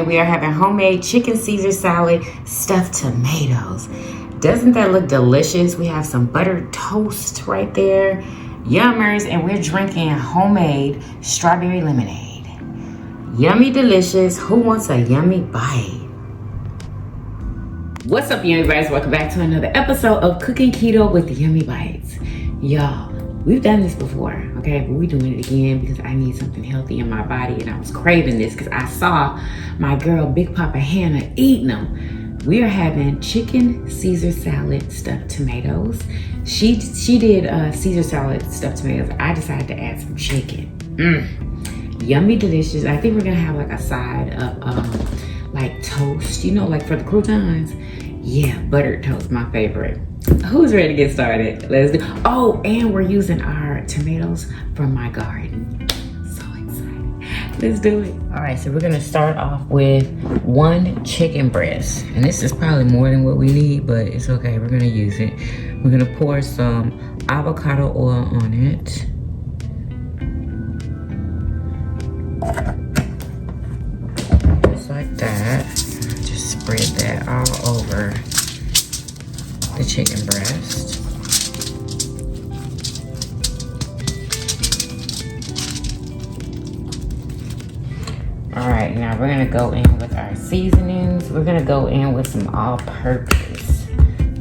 we are having homemade chicken Caesar salad, stuffed tomatoes. Doesn't that look delicious? We have some buttered toast right there, yummers, and we're drinking homemade strawberry lemonade. Yummy delicious. Who wants a yummy bite? What's up, Yummybites? Welcome back to another episode of Cooking Keto with Yummybites. Y'all, we've done this before, okay? But we're doing it again because I need something healthy in my body, and I was craving this because I saw my girl Big Papa Hannah eating them. We are having chicken Caesar salad stuffed tomatoes. She did Caesar salad stuffed tomatoes. I decided to add some chicken. Yummy delicious. I think we're gonna have like a side of like toast, you know, like for the croutons. Yeah, buttered toast, my favorite. Who's ready to get started? Let's do. Oh, and we're using our tomatoes from my garden. So excited. Let's do it. All right, so we're gonna start off with 1 chicken breast. And this is probably more than what we need, but it's okay, we're gonna use it. We're gonna pour some avocado oil on it. Just like that. Just spread that all over the chicken breast. All right, now we're gonna go in with our seasonings. We're gonna go in with some all-purpose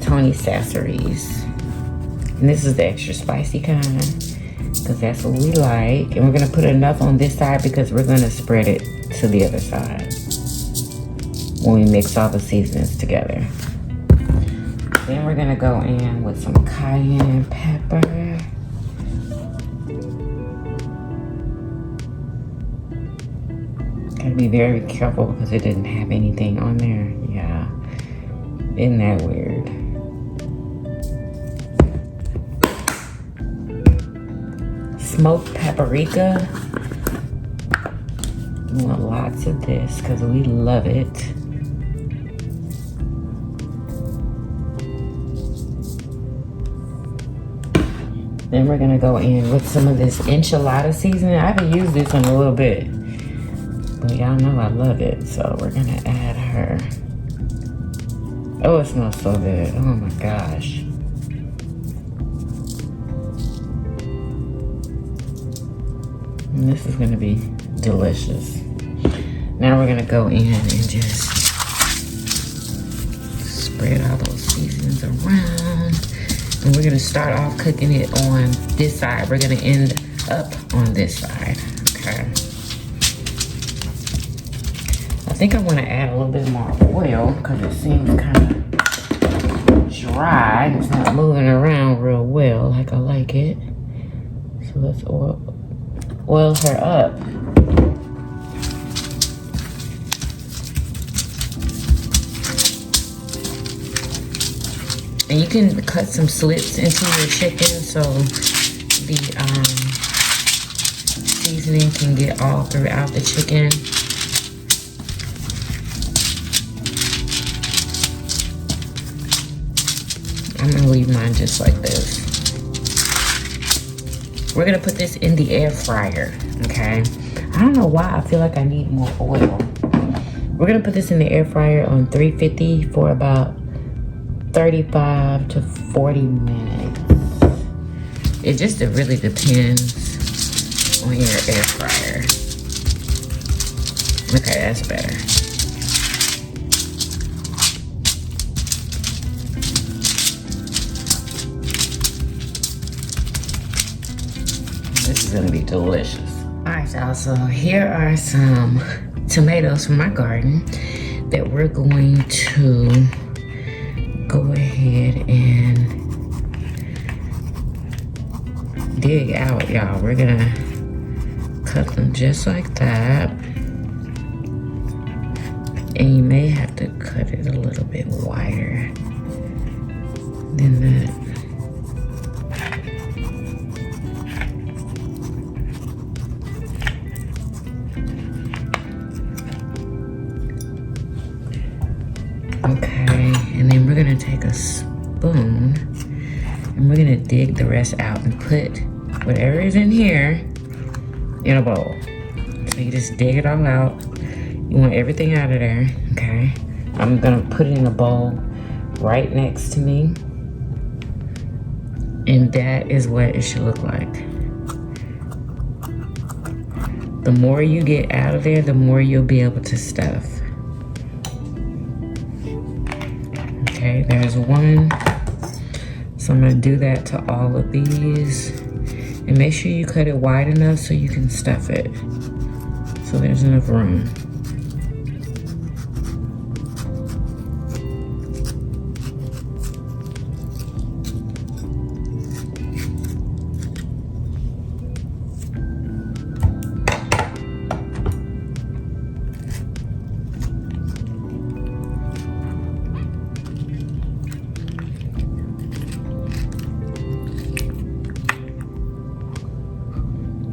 Tony Caesar's. And this is the extra spicy kind, because that's what we like. And we're gonna put enough on this side because we're gonna spread it to the other side when we mix all the seasonings together. Then we're gonna go in with some cayenne pepper. Gotta be very careful because it didn't have anything on there. Yeah, isn't that weird? Smoked paprika. We want lots of this because we love it. Then we're gonna go in with some of this enchilada seasoning. I haven't used this in a little bit, but y'all know I love it. So we're gonna add her. Oh, it smells so good. Oh my gosh. And this is gonna be delicious. Now we're gonna go in and just spread all those seasonings around. And we're gonna start off cooking it on this side. We're gonna end up on this side, okay? I think I wanna add a little bit more oil because it seems kind of dry. It's not moving around real well like I like it. So let's oil her up. And you can cut some slits into your chicken so the seasoning can get all throughout the chicken. I'm gonna leave mine just like this. We're gonna put this in the air fryer, okay? I don't know why I feel like I need more oil. We're gonna put this in the air fryer on 350 for about 35 to 40 minutes. It really depends on your air fryer. Okay, that's better. This is gonna be delicious. All right, y'all, so here are some tomatoes from my garden that we're going to go ahead and dig out, y'all. We're gonna cut them just like that. And you may have to cut it a little bit wider than that. Okay, and then we're gonna take a spoon and we're gonna dig the rest out and put whatever is in here in a bowl. So you just dig it all out You want everything out of there, okay? I'm gonna put it in a bowl right next to me. And that is what it should look like. The more you get out of there, the more you'll be able to stuff. Okay, there's one. So I'm gonna do that to all of these. And make sure you cut it wide enough so you can stuff it. So there's enough room.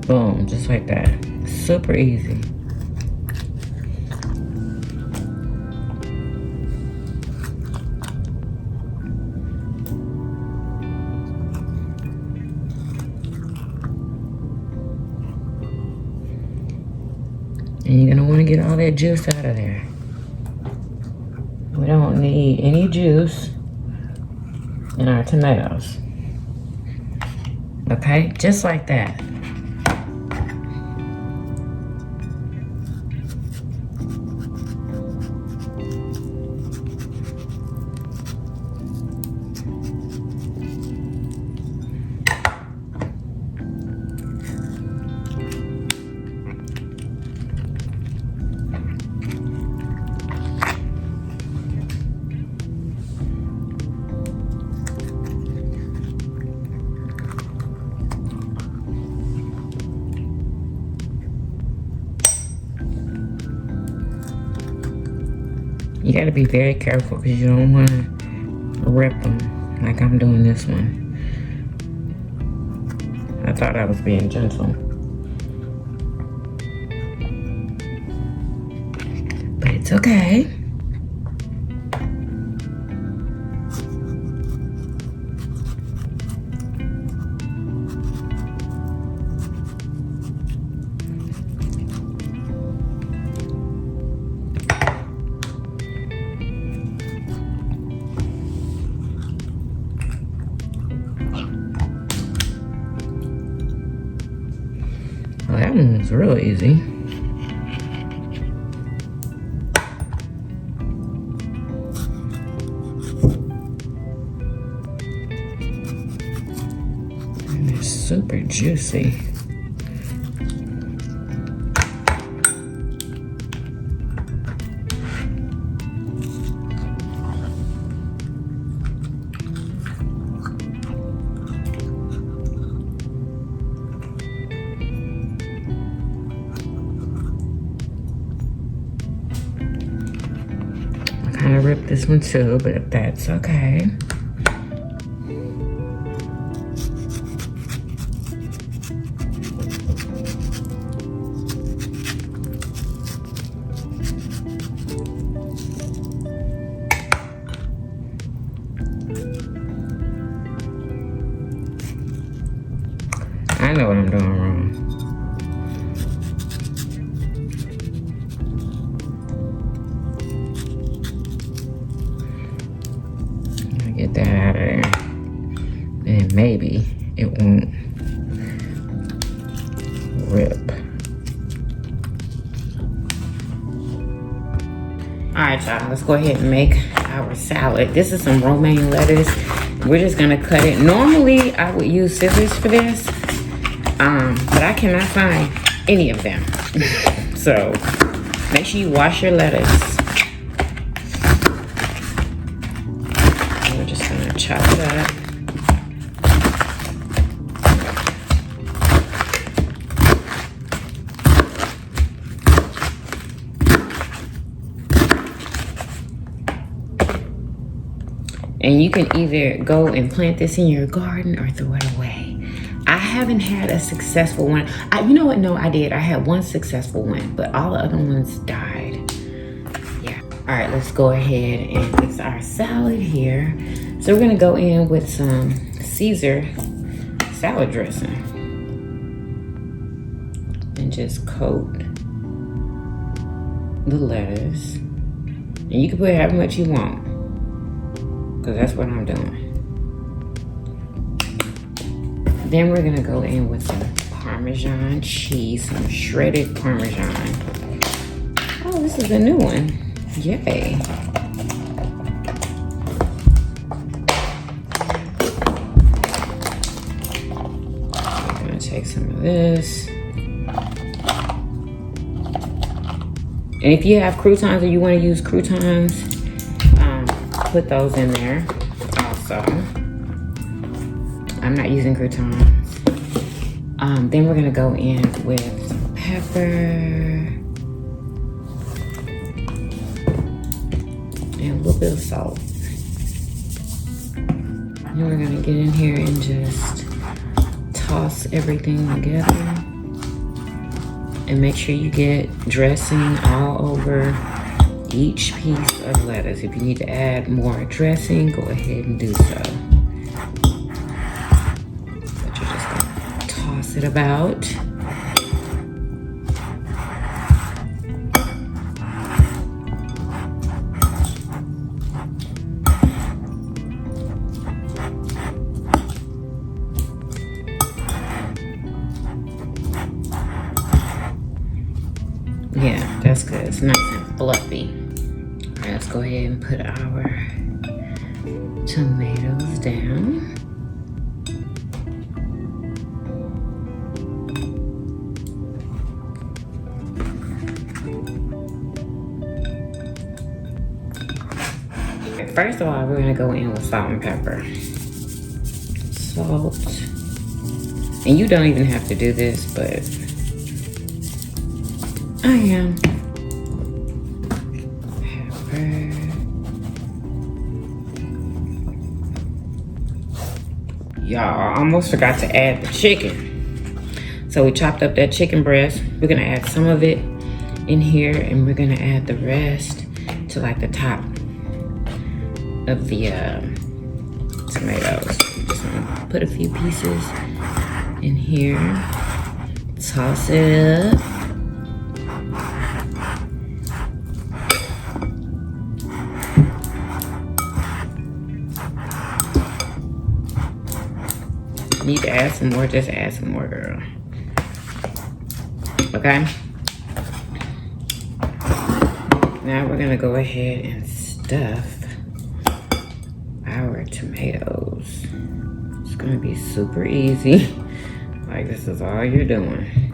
Boom, just like that. Super easy. And you're gonna wanna get all that juice out of there. We don't need any juice in our tomatoes. Okay, just like that. You gotta be very careful because you don't want to rip them like I'm doing this one. I thought I was being gentle. But it's okay. Well, that one was real easy. And they're super juicy. Kind of ripped this one too, but that's okay. I know what I'm doing wrong. Get that out of there, and maybe it won't rip. All right, y'all, let's go ahead and make our salad. This is some romaine lettuce. We're just gonna cut it. Normally, I would use scissors for this, but I cannot find any of them. So make sure you wash your lettuce. Chop it up. And you can either go and plant this in your garden or throw it away. I haven't had a successful one. You know what? No, I did. I had one successful one, but all the other ones died. Yeah. All right, let's go ahead and fix our salad here. So we're gonna go in with some Cesar salad dressing and just coat the lettuce. And you can put however much you want, because that's what I'm doing. Then we're gonna go in with some Parmesan cheese, some shredded Parmesan. Oh, this is a new one. Yay. I'm gonna take some of this. And if you have croutons or you want to use croutons, put those in there also. I'm not using croutons. Then we're gonna go in with some pepper and a little bit of salt. And we're gonna get in here and just toss everything together. And make sure you get dressing all over each piece of lettuce. If you need to add more dressing, go ahead and do so. But you're just gonna toss it about. Yeah, that's good. It's nice and fluffy. All right, let's go ahead and put our tomatoes down. First of all, we're gonna go in with salt and pepper. Salt. And you don't even have to do this, but I am. Pepper. Y'all, almost forgot to add the chicken. So we chopped up that chicken breast. We're gonna add some of it in here, and we're gonna add the rest to like the top of the tomatoes. Just gonna put a few pieces in here. Toss it up. Need to add some more, just add some more, girl. Okay? Now we're gonna go ahead and stuff our tomatoes. It's gonna be super easy. Like, this is all you're doing.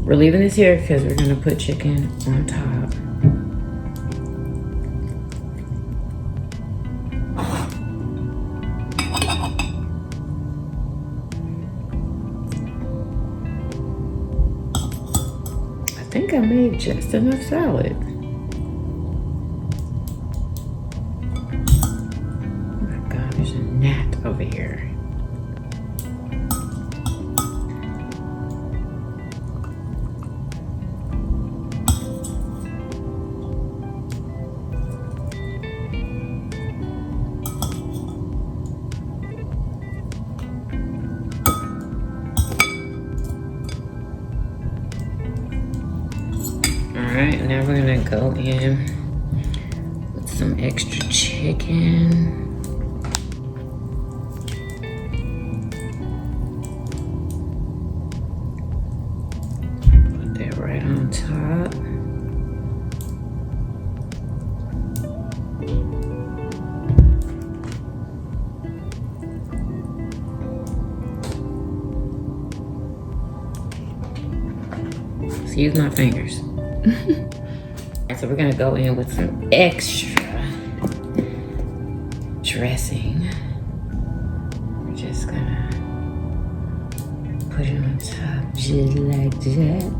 We're leaving this here because we're gonna put chicken on top. I think I made just enough salad. Oh my God, there's a gnat over here. Alright, now we're gonna go in with some extra chicken. Put that right on top. Excuse my fingers. And So we're gonna go in with some extra dressing. We're just gonna put it on top just like that.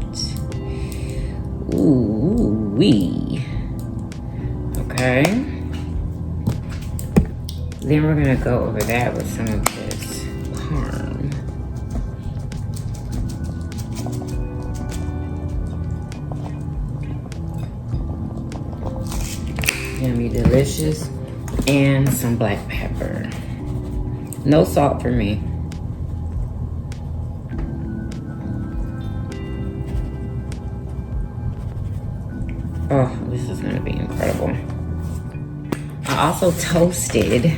Ooh wee. Okay. Then we're gonna go over that with some of this parm. Yummy delicious. And some black pepper. No salt for me. Oh, this is gonna be incredible. I also toasted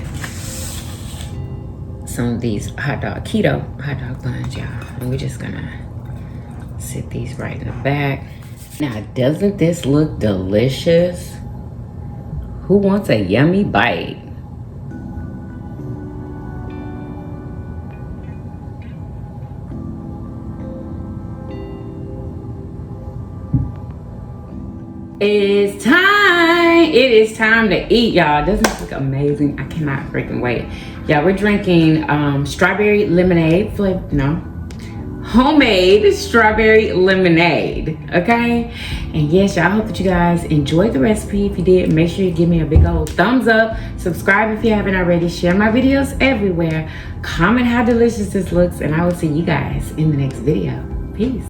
some of these keto hot dog buns, y'all. And we're just gonna sit these right in the back. Now, doesn't this look delicious? Who wants a yummy bite? It's time. It is time to eat, y'all. Doesn't this look amazing? I cannot freaking wait. Yeah, we're drinking strawberry lemonade flavor. No, homemade strawberry lemonade. Okay, and yes, y'all, I hope that you guys enjoyed the recipe. If you did, make sure you give me a big old thumbs up. Subscribe if you haven't already. Share my videos everywhere. Comment how delicious this looks, and I will see you guys in the next video. Peace.